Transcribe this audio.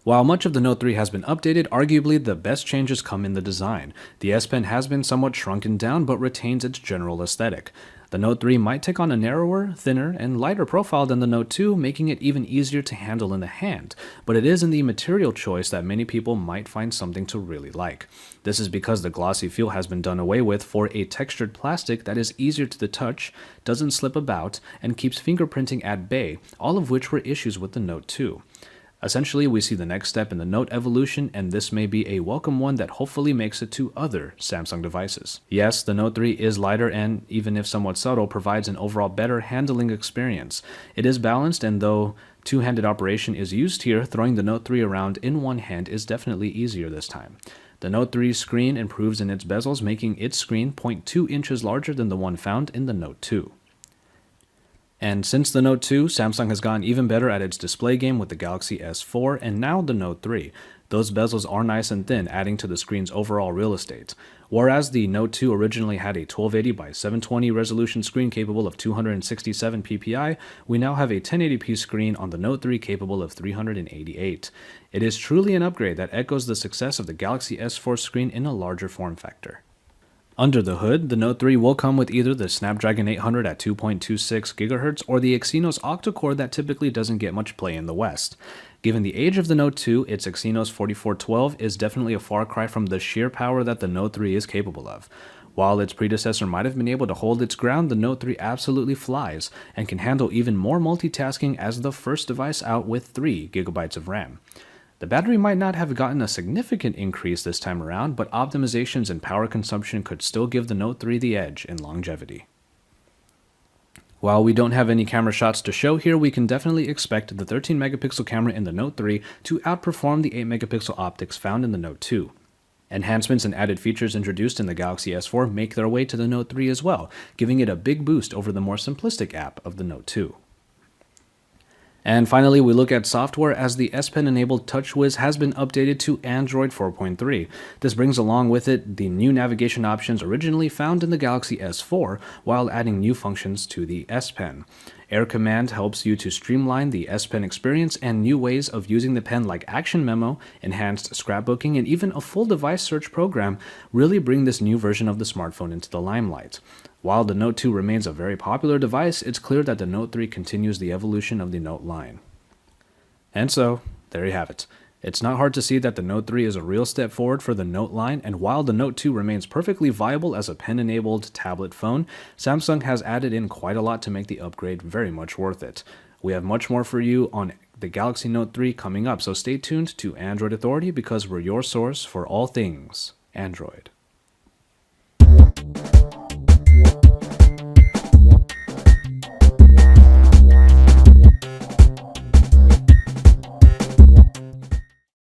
While much of the Note 3 has been updated, arguably the best changes come in the design. The S Pen has been somewhat shrunken down but retains its general aesthetic. The Note 3 might take on a narrower, thinner, and lighter profile than the Note 2, making it even easier to handle in the hand, but it is in the material choice that many people might find something to really like. This is because the glossy feel has been done away with for a textured plastic that is easier to the touch, doesn't slip about, and keeps fingerprinting at bay, all of which were issues with the Note 2. Essentially, we see the next step in the Note evolution, and this may be a welcome one that hopefully makes it to other Samsung devices. Yes, the Note 3 is lighter and, even if somewhat subtle, provides an overall better handling experience. It is balanced, and though two-handed operation is used here, throwing the Note 3 around in one hand is definitely easier this time. The Note 3's screen improves in its bezels, making its screen 0.2 inches larger than the one found in the Note 2. And since the Note 2, Samsung has gotten even better at its display game with the Galaxy S4 and now the Note 3. Those bezels are nice and thin, adding to the screen's overall real estate. Whereas the Note 2 originally had a 1280 by 720 resolution screen capable of 267 ppi, we now have a 1080p screen on the Note 3 capable of 388. It is truly an upgrade that echoes the success of the Galaxy S4 screen in a larger form factor. Under the hood, the Note 3 will come with either the Snapdragon 800 at 2.26 GHz or the Exynos octa-core that typically doesn't get much play in the West. Given the age of the Note 2, its Exynos 4412 is definitely a far cry from the sheer power that the Note 3 is capable of. While its predecessor might have been able to hold its ground, the Note 3 absolutely flies and can handle even more multitasking as the first device out with 3 GB of RAM. The battery might not have gotten a significant increase this time around, but optimizations and power consumption could still give the Note 3 the edge in longevity. While we don't have any camera shots to show here, we can definitely expect the 13 megapixel camera in the Note 3 to outperform the 8 megapixel optics found in the Note 2. Enhancements and added features introduced in the Galaxy S4 make their way to the Note 3 as well, giving it a big boost over the more simplistic app of the Note 2. And finally, we look at software as the S Pen-enabled TouchWiz has been updated to Android 4.3. This brings along with it the new navigation options originally found in the Galaxy S4, while adding new functions to the S Pen. Air Command helps you to streamline the S Pen experience, and new ways of using the pen like Action Memo, enhanced scrapbooking, and even a full device search program really bring this new version of the smartphone into the limelight. While the Note 2 remains a very popular device, it's clear that the Note 3 continues the evolution of the Note line. And so, there you have it. It's not hard to see that the Note 3 is a real step forward for the Note line, and while the Note 2 remains perfectly viable as a pen-enabled tablet phone, Samsung has added in quite a lot to make the upgrade very much worth it. We have much more for you on the Galaxy Note 3 coming up, so stay tuned to Android Authority because we're your source for all things Android.